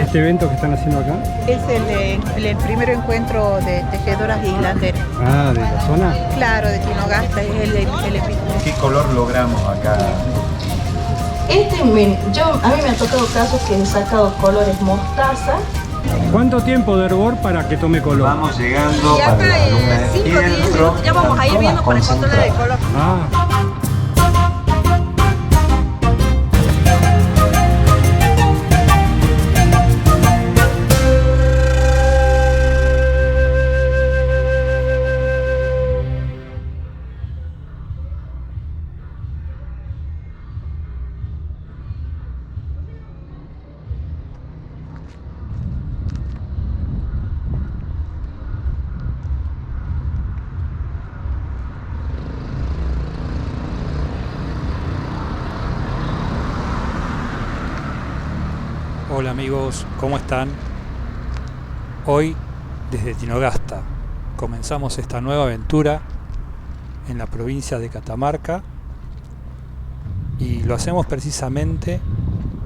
¿Este evento que están haciendo acá? Es el primer encuentro de tejedoras islanderas. Ah, ¿de la zona? Claro, de Tinogasta, es el epicentro. ¿Qué color logramos acá? A mí me han tocado casos que he sacado colores mostaza. ¿Cuánto tiempo de hervor para que tome color? Vamos llegando Y para acá la columna de 5 o 10 fieltro. minutos ya vamos a ir viendo para controlar el color. Ah. Hola amigos, ¿cómo están? Hoy desde Tinogasta comenzamos esta nueva aventura en la provincia de Catamarca y lo hacemos precisamente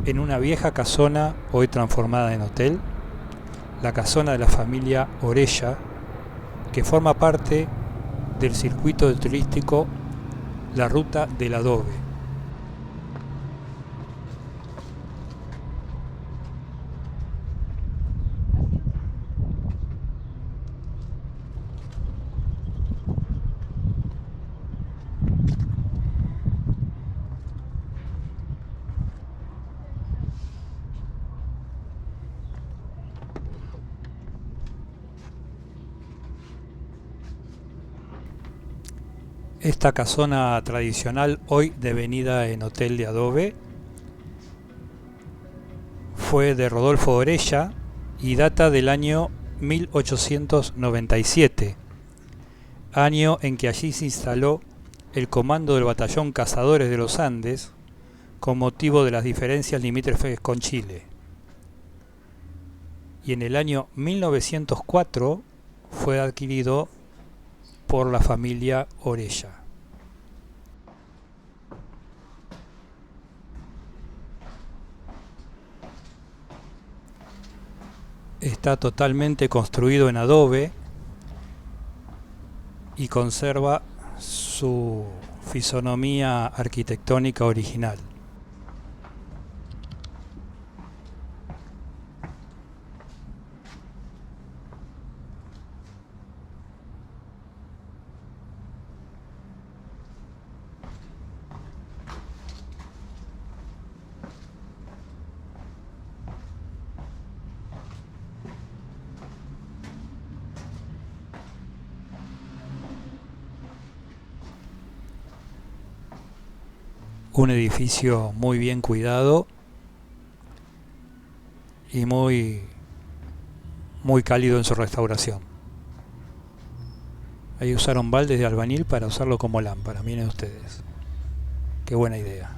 en una vieja casona hoy transformada en hotel, la casona de la familia Orella, que forma parte del circuito turístico La Ruta del Adobe. Esta casona tradicional, hoy devenida en hotel de adobe, fue de Rodolfo Orella y data del año 1897, año en que allí se instaló el comando del batallón Cazadores de los Andes con motivo de las diferencias limítrofes con Chile. Y en el año 1904 fue adquirido por la familia Orella. Está totalmente construido en adobe y conserva su fisonomía arquitectónica original. Un edificio muy bien cuidado y muy cálido en su restauración. Ahí usaron baldes de albañil para usarlo como lámpara, miren ustedes. Qué buena idea.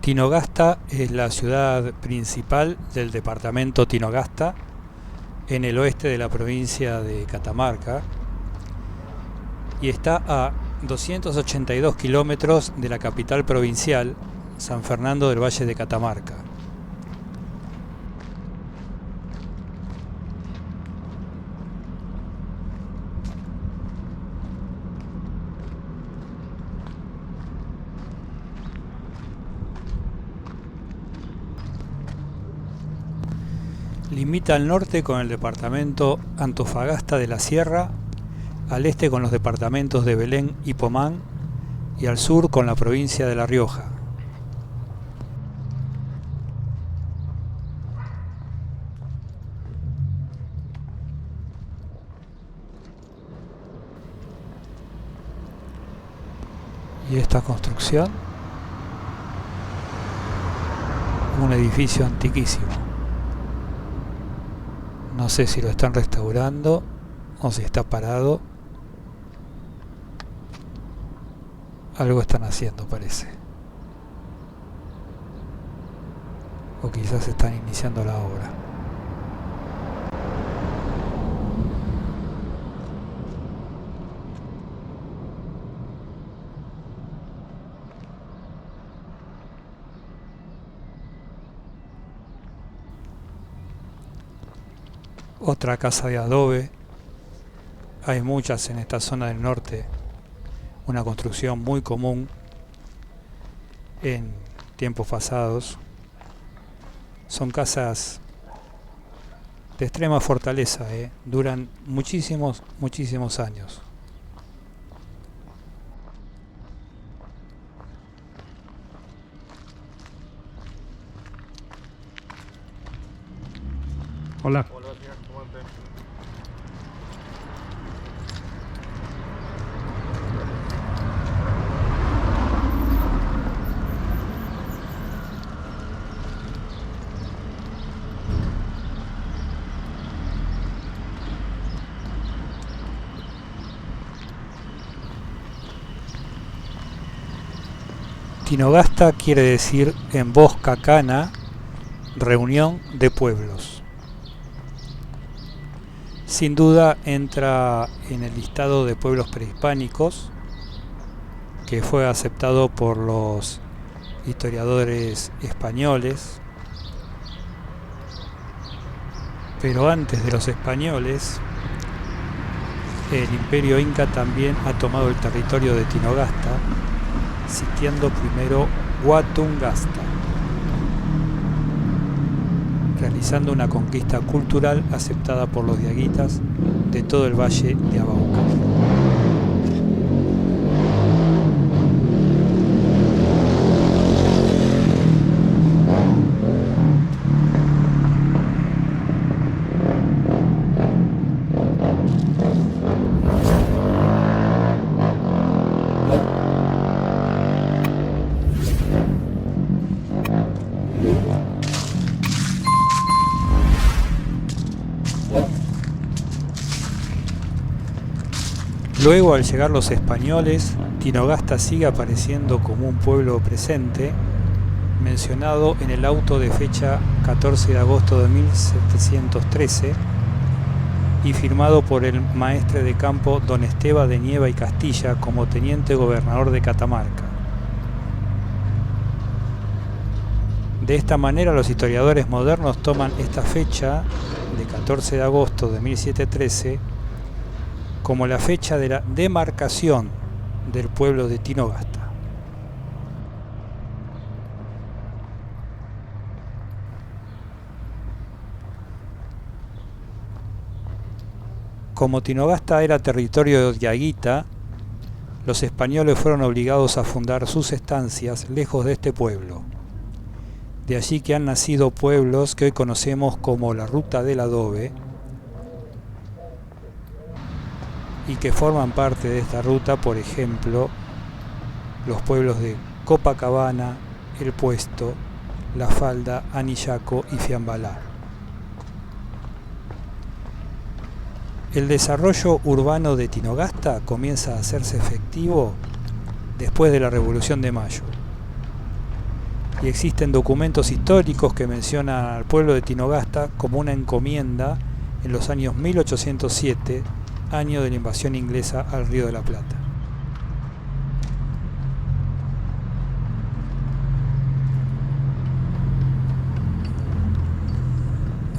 Tinogasta es la ciudad principal del departamento Tinogasta, en el oeste de la provincia de Catamarca, y está a 282 kilómetros de la capital provincial, San Fernando del Valle de Catamarca. Limita al norte con el departamento Antofagasta de la Sierra, al este con los departamentos de Belén y Pomán, y al sur con la provincia de La Rioja. Y esta construcción, un edificio antiquísimo. No sé si lo están restaurando o si está parado. Algo están haciendo, parece. O quizás están iniciando la obra. Otra casa de adobe. Hay muchas en esta zona del norte. Una construcción muy común en tiempos pasados. Son casas de extrema fortaleza, duran muchísimos años. Hola. Tinogasta quiere decir en voz cacana, reunión de pueblos. Sin duda entra en el listado de pueblos prehispánicos que fue aceptado por los historiadores españoles. Pero antes de los españoles, el Imperio Inca también ha tomado el territorio de Tinogasta, sitiando primero Huatungasta, realizando una conquista cultural aceptada por los diaguitas de todo el valle de Abauca. Luego, al llegar los españoles, Tinogasta sigue apareciendo como un pueblo presente, mencionado en el auto de fecha 14 de agosto de 1713 y firmado por el maestre de campo don Esteban de Nieva y Castilla como teniente gobernador de Catamarca. De esta manera, los historiadores modernos toman esta fecha de 14 de agosto de 1713 como la fecha de la demarcación del pueblo de Tinogasta. Como Tinogasta era territorio diaguita, los españoles fueron obligados a fundar sus estancias lejos de este pueblo. De allí que han nacido pueblos que hoy conocemos como la Ruta del Adobe, y que forman parte de esta ruta, por ejemplo, los pueblos de Copacabana, El Puesto, La Falda, Anillaco y Fiambalá. El desarrollo urbano de Tinogasta comienza a hacerse efectivo después de la Revolución de Mayo. y existen documentos históricos que mencionan al pueblo de Tinogasta como una encomienda en los años 1807, año de la invasión inglesa al Río de la Plata.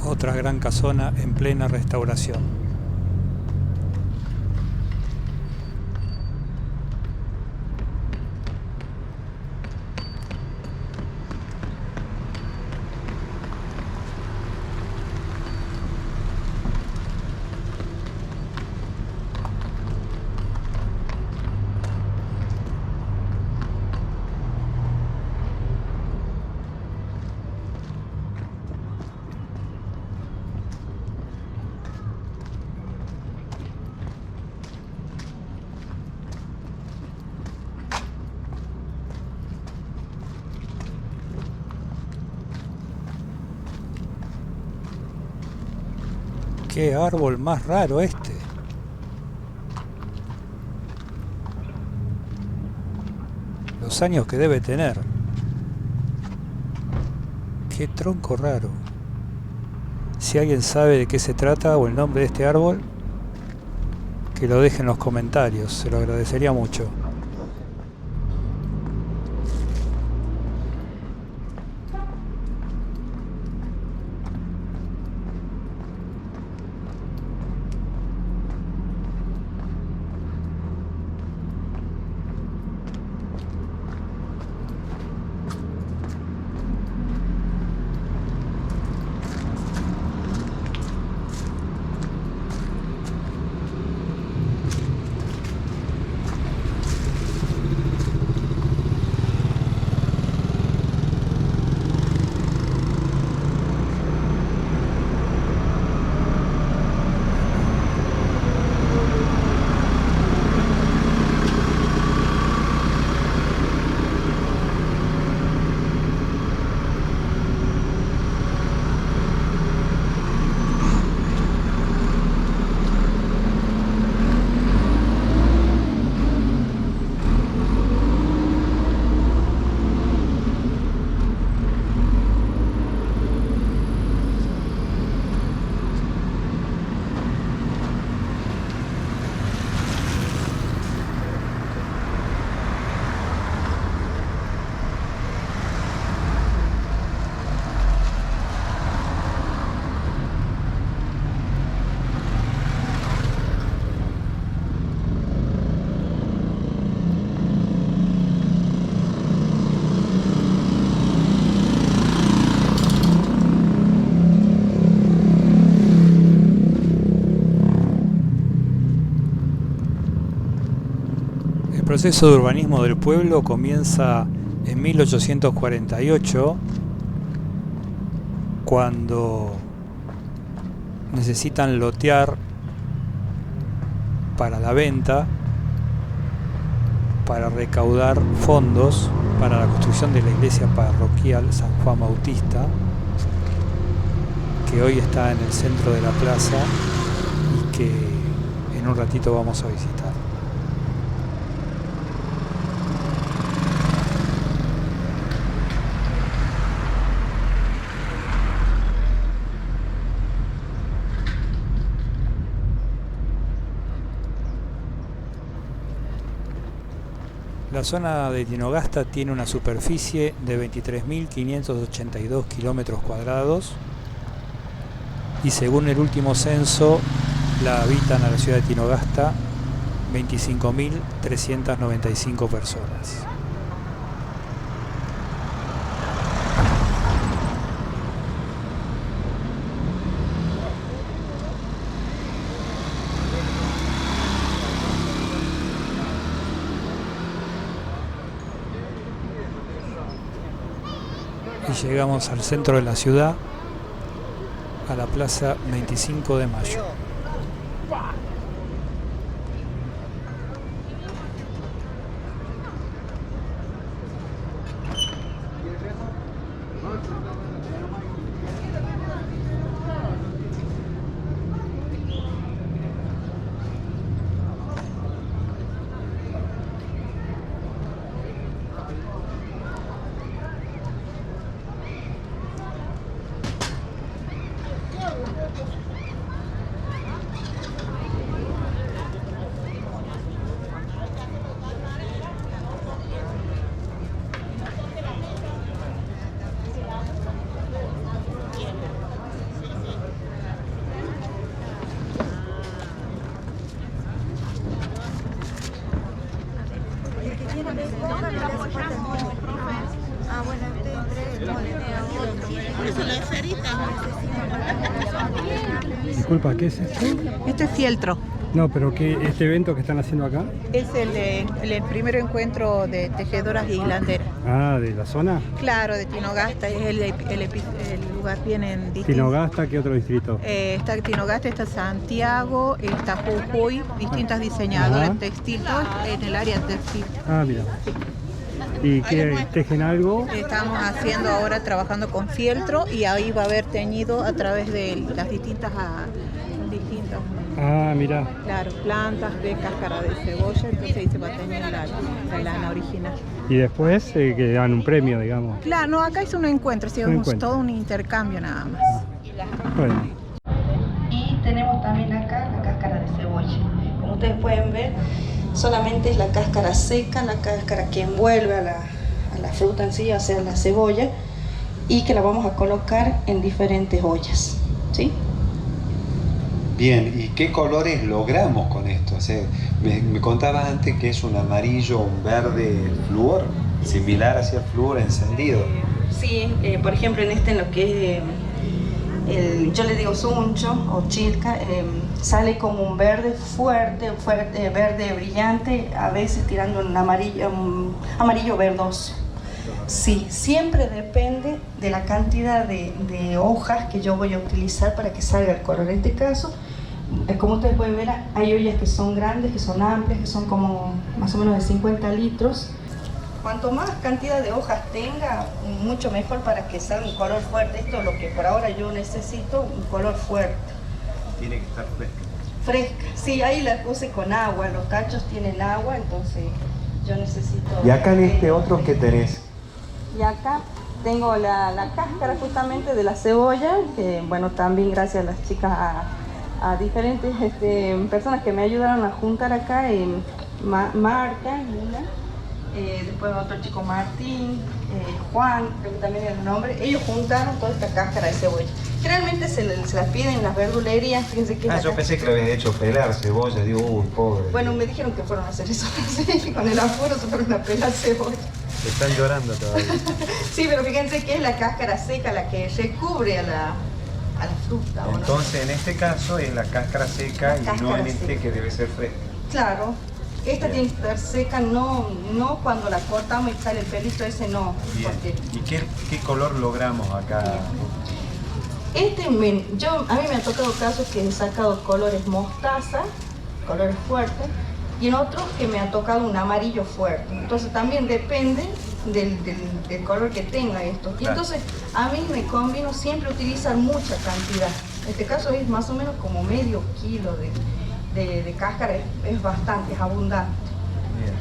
Otra gran casona en plena restauración. ¡Qué árbol más raro este! Los años que debe tener. ¡Qué tronco raro! Si alguien sabe de qué se trata o el nombre de este árbol, que lo deje en los comentarios, se lo agradecería mucho. El proceso de urbanismo del pueblo comienza en 1848, cuando necesitan lotear para la venta, para recaudar fondos para la construcción de la iglesia parroquial San Juan Bautista, que hoy está en el centro de la plaza y que en un ratito vamos a visitar. La zona de Tinogasta tiene una superficie de 23.582 kilómetros cuadrados y según el último censo la habitan a la ciudad de Tinogasta 25.395 personas. Y llegamos al centro de la ciudad, a la plaza 25 de Mayo. Disculpa, ¿qué es esto? Esto es fieltro. No, pero ¿qué, este evento que están haciendo acá? Es el primer encuentro de tejedoras y hilanderas. Ah, ¿de la zona? Claro, de Tinogasta, es el lugar bien en distinto. ¿Tinogasta? ¿Qué otro distrito? Está Tinogasta, está Santiago, está Jujuy, distintas diseñadoras Ajá. textiles, todo en el área textil. Ah, mira. ¿Y qué tejen algo? Estamos haciendo ahora, trabajando con fieltro y ahí va a haber teñido a través de las distintas Ah, mira. claro, plantas de cáscara de cebolla, entonces ahí se va a teñir la lana original. Y después que dan un premio, digamos. Claro, no, acá es un encuentro, sí, Un es encuentro. todo un intercambio nada más. Bueno. Y tenemos también acá la cáscara de cebolla. Como ustedes pueden ver, solamente es la cáscara seca, la cáscara que envuelve a la fruta en sí, o sea, la cebolla, y que la vamos a colocar en diferentes ollas, ¿sí? Bien, ¿y qué colores logramos con esto? O sea, me contabas antes que es un amarillo, un verde flúor, similar hacia el flúor encendido. Sí, por ejemplo, en lo que es yo le digo suncho o chilca, sale como un verde fuerte, verde brillante, a veces tirando un amarillo verdoso. Sí, siempre depende de la cantidad de hojas que yo voy a utilizar para que salga el color. En este caso, como ustedes pueden ver, hay ollas que son grandes, que son amplias, que son como más o menos de 50 litros. Cuanto más cantidad de hojas tenga, mucho mejor para que salga un color fuerte. Esto es lo que por ahora yo necesito, un color fuerte. Tiene que estar fresca. Fresca, sí, ahí la puse con agua, los tachos tienen agua, entonces yo necesito... ¿Y acá en este otro qué tenés? Y acá tengo la cáscara justamente de la cebolla, que bueno, también gracias a las chicas, a diferentes personas que me ayudaron a juntar acá, Marta, Luna, después otro chico Martín, Juan, creo que también era el nombre. Ellos juntaron toda esta cáscara de cebolla. Generalmente se las piden en las verdulerías, fíjense que Yo pensé que le habían hecho pelar cebolla, digo, uy, pobre. Bueno, me dijeron que fueron a hacer eso, sí, con el apuro se fueron a pelar cebolla. Están llorando todavía. Sí, pero fíjense que es la cáscara seca la que recubre a la fruta. ¿o no? Entonces, en este caso es la cáscara seca La y no cáscara en este seca. que debe ser fresca. Claro, esta tiene que estar seca, no cuando la cortamos y sale el pelito ese, no. Bien. Porque ¿Y qué color logramos acá? a mí me ha tocado casos que he sacado colores mostaza, colores fuertes, y en otros que me ha tocado un amarillo fuerte. Entonces también depende del color que tenga esto. Y Claro. entonces a mí me convino siempre utilizar mucha cantidad. En este caso es más o menos como medio kilo de cáscara, es bastante, es abundante. Bien.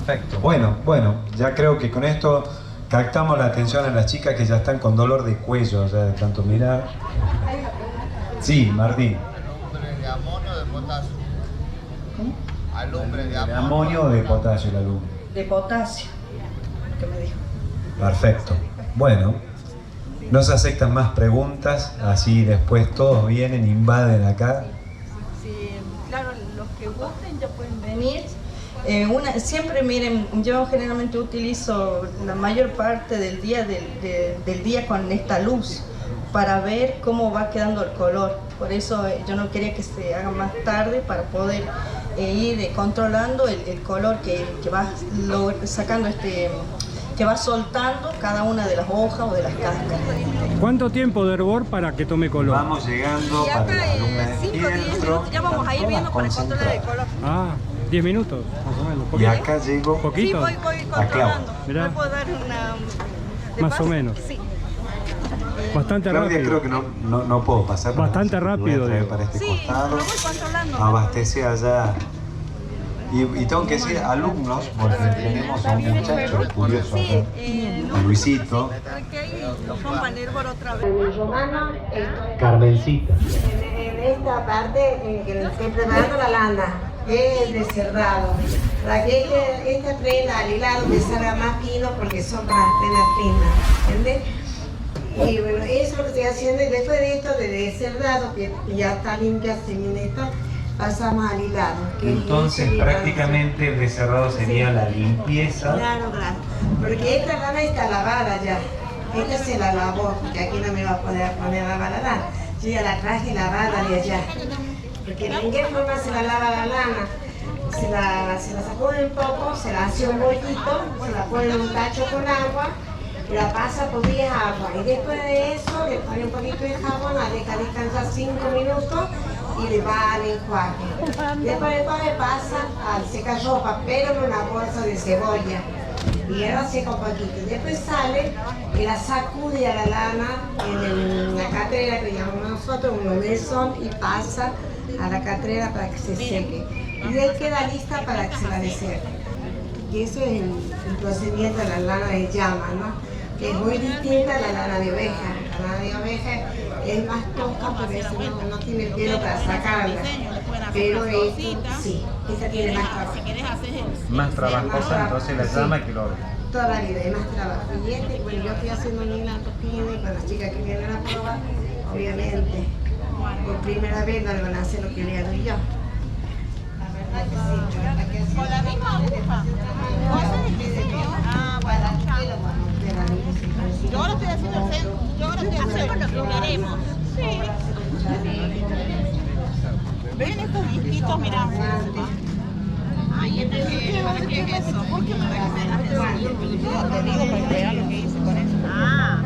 Perfecto. Bueno, ya creo que con esto captamos la atención a las chicas que ya están con dolor de cuello, ya de tanto mirar. Sí, Martín. ¿Alumbre de amonio o de potasio? ¿Alumbre de ¿De amonio? amonio o de potasio la luz? De potasio, que me dijo. Perfecto. Bueno, no se aceptan más preguntas, así después todos vienen, invaden acá. Sí, claro, los que gusten ya pueden venir. Siempre miren, yo generalmente utilizo la mayor parte del día con esta luz para ver cómo va quedando el color. Por eso yo no quería que se haga más tarde para poder ir controlando el color que va sacando que va soltando cada una de las hojas o de las cáscaras. ¿Cuánto tiempo de hervor para que tome color? Vamos llegando Y para acá las alumnas de 5 o 10 fieltro, minutos ya vamos a ir están viendo para todas controlar el color. Ah, 10 minutos, más o menos. Y ¿Poquito? acá llego. Sí, ¿Poquito? voy controlando. Mirá. ¿Me puedo dar una de Más paso? o menos. Sí. Bastante Claudia, rápido. creo que no puedo pasar. porque Bastante no sé qué rápido, voy a traer digo. para este Sí, costado. lo voy controlando. Abastece allá. Y tengo que decir alumnos, porque tenemos a un muchacho curioso Sí, acá, a Luisito, que ahí rompan el hervor otra vez. Romano, Carmencita. en esta parte en que estoy preparando la lana, es de cerrado, para que esta prenda al hilado me salga más fino porque son para prendas finas, ¿entiendes? Y bueno, eso es lo que estoy haciendo y después de esto de cerrado, que ya está limpia, semineta, pasamos al hilado. que es Entonces el hilado. prácticamente el becerrado sería la limpieza. Claro, porque esta lana está lavada ya. Esta se la lavó, porque aquí no me va a poder poner a lavar la lana. Yo ya la traje lavada de allá. Porque de qué forma se la lava la lana. Se la sacude un poco, se la hace un bollito, se la pone en un tacho con agua y la pasa por 10 aguas. Y después de eso le pone un poquito de jabón, la deja descansar 5 minutos y le va al enjuague. Después le pasa al secarropa, pero en una bolsa de cebolla. Y ahora seca un poquito. Después sale y la sacude a la lana en la catrera que llamamos nosotros, un mesón, y pasa a la catrera para que se seque. Y de ahí queda lista para que se la deseque. Y eso es el procedimiento de la lana de llama, ¿no? Que es muy distinta a la lana de oveja. La lana de oveja es más tosca porque no tiene pelo para sacarla. Pero esta sí, esta tiene más trabajo. Más trabajosa entonces la llama que lo otro. Toda la vida, hay más trabajo. Y bueno, yo estoy haciendo mi pine con las chicas que vienen a probar, obviamente. Por primera vez no le van a hacer lo que le hago yo. ¿Con la misma aguja? Ah, bueno. Yo ahora estoy haciendo el centro. Yo ahora estoy haciendo lo que queremos. Sí. ¿Ven estos disquitos? Mirá. Ay, ¿para qué es eso? ¿Por qué me recomendaste eso? Te digo para que veas lo que hice con eso. Ah.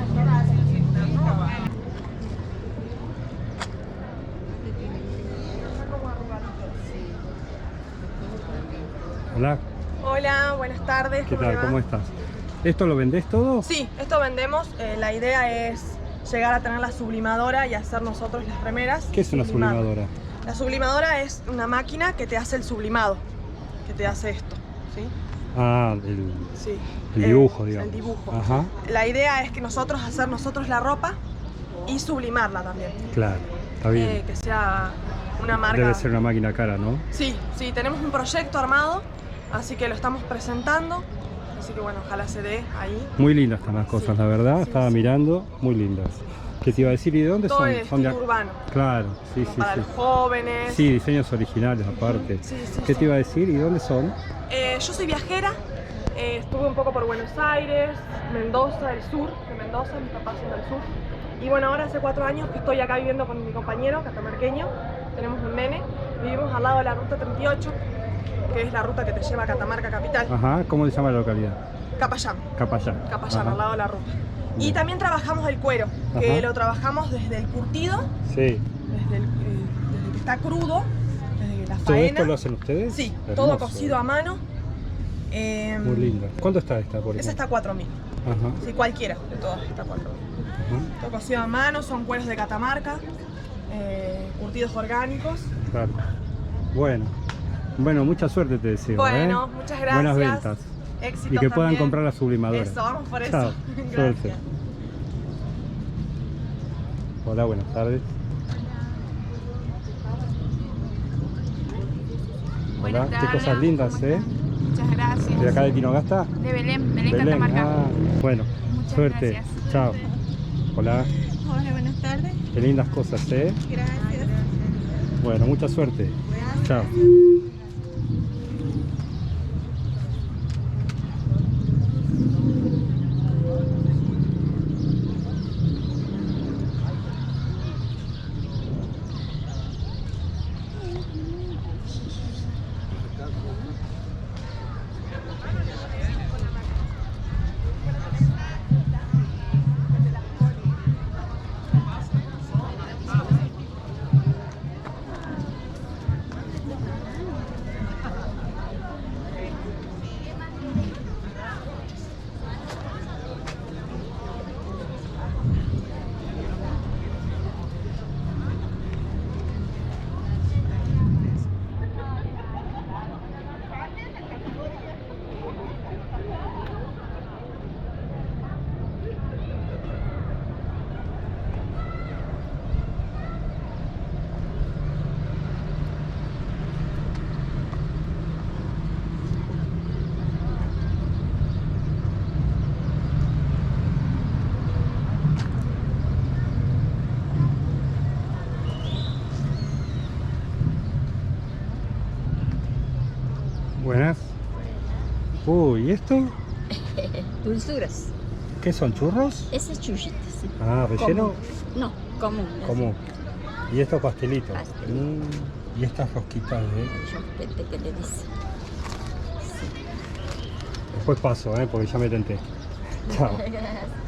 Hola, Hola, buenas tardes. ¿qué ¿cómo tal? le va? ¿Cómo estás? ¿Esto lo vendés todo? Sí, esto vendemos. La idea es llegar a tener la sublimadora y hacer nosotros las remeras. ¿Qué es una sublimar. sublimadora? La sublimadora es una máquina que te hace el sublimado, que te hace esto, ¿sí? Ah, Sí. el dibujo, digamos. El dibujo. Ajá, La idea es que hacer nosotros la ropa y sublimarla también. claro, está bien. Que sea una marca. Debe ser una máquina cara, ¿no? Sí, sí, tenemos un proyecto armado, así que lo estamos presentando. Así que bueno, ojalá se dé ahí. Muy lindas están las cosas, Sí, la verdad. sí, Estaba sí. mirando, muy lindas. ¿Qué te iba a decir? ¿Y de dónde Todo son? el Son de estilo urbano. Claro, sí, Como sí, para sí. los jóvenes. Sí, diseños originales aparte. Sí, sí, ¿Qué sí. te iba a decir? ¿Y dónde son? Yo soy viajera, estuve un poco por Buenos Aires, Mendoza, el sur de Mendoza, mis papás son del sur. Y bueno, ahora hace 4 años que estoy acá viviendo con mi compañero, catamarqueño, tenemos un nene, vivimos al lado de la ruta 38, que es la ruta que te lleva a Catamarca capital, Ajá, ¿cómo se llama la localidad? Capayán, Capayán. Capayán, Ajá. al lado de la ruta. Y Bien. también trabajamos el cuero, que Ajá. lo trabajamos desde el curtido, Sí. desde que está crudo, desde la ¿Todo faena. esto lo hacen ustedes? Sí, Hermoso. todo cocido a mano. Muy linda. ¿Cuánto está esta, por ejemplo? Esa está 4.000. Ajá. Sí, cualquiera de todas está 4.000. Ajá. Todo cocido a mano, son cueros de Catamarca, curtidos orgánicos. Claro. Bueno, mucha suerte te deseo. Bueno, muchas gracias. Buenas ventas. Éxitos Y que puedan también. comprar la sublimadora. Eso, vamos por eso. Chao. Gracias. Suerte. Hola, buenas tardes. Buenas Hola, qué tardes. cosas lindas, ¿eh? Muchas gracias. ¿De acá de Tinogasta? De Belén, Catamarca. Ah, bueno, Muchas suerte. gracias. Chao. Hola, Hola, buenas tardes. qué lindas cosas, ¿eh? Gracias. Bueno, mucha suerte. Chao. Buenas. Uy, ¿y esto? Dulzuras. ¿Qué son, churros? Ese es chuyito, sí. Ah, ¿relleno? No, común. Común. ¿Y estos pastelitos? Pastelito. Y estas rosquitas de... Chospete que le dice. Después paso, porque ya me tenté. Chao. Gracias.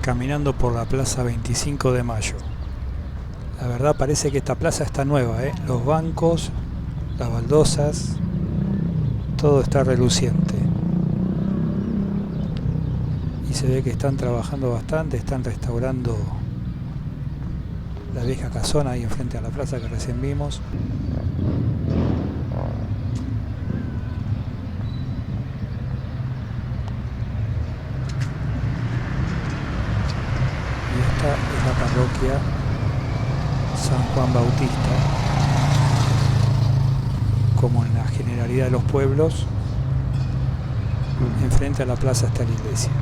Caminando por la plaza 25 de Mayo. La verdad parece que esta plaza está nueva, Los bancos, las baldosas, todo está reluciente. Y se ve que están trabajando bastante, están restaurando la vieja casona ahí enfrente a la plaza que recién vimos. Esta es la parroquia San Juan Bautista, como en la generalidad de los pueblos, enfrente a la plaza está la iglesia.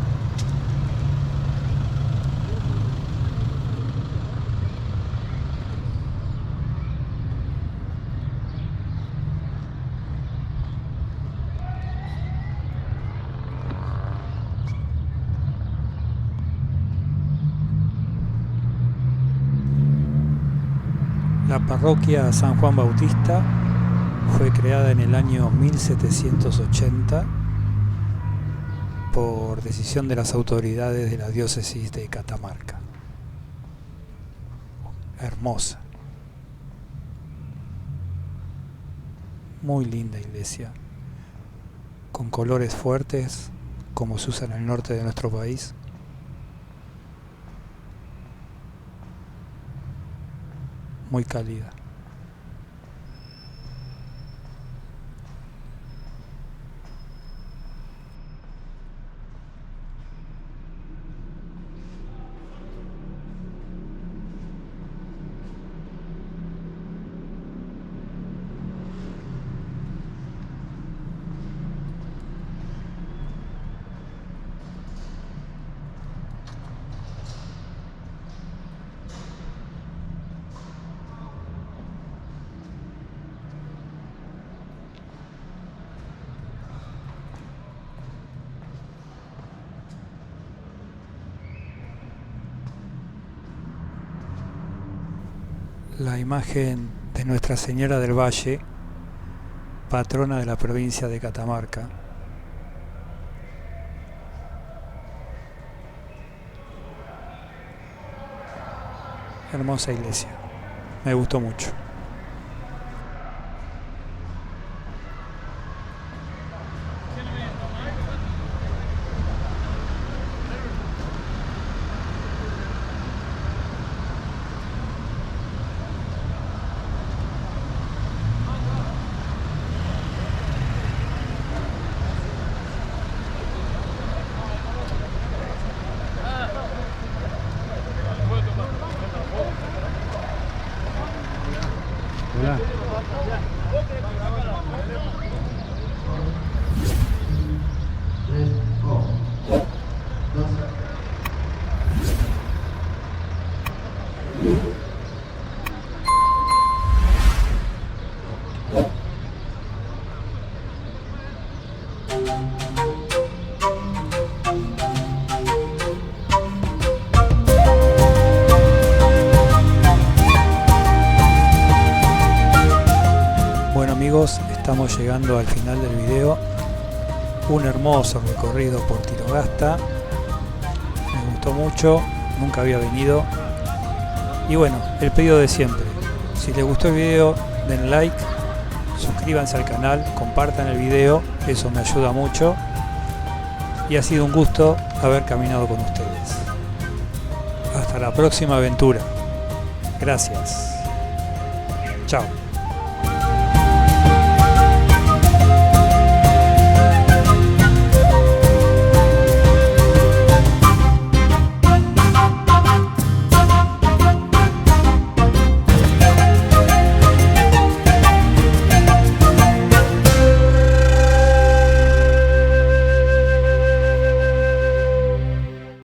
La parroquia San Juan Bautista fue creada en el año 1780 por decisión de las autoridades de la diócesis de Catamarca. Hermosa. Muy linda iglesia, con colores fuertes como se usa en el norte de nuestro país. Muy cálida. La imagen de Nuestra Señora del Valle, patrona de la provincia de Catamarca. Hermosa iglesia, me gustó mucho. amigos, estamos llegando al final del video. Un hermoso recorrido por Tinogasta. Me gustó mucho, nunca había venido. Y bueno, el pedido de siempre. Si les gustó el video, den like, suscríbanse al canal, compartan el video, eso me ayuda mucho. Y ha sido un gusto haber caminado con ustedes. Hasta la próxima aventura. Gracias. Chao.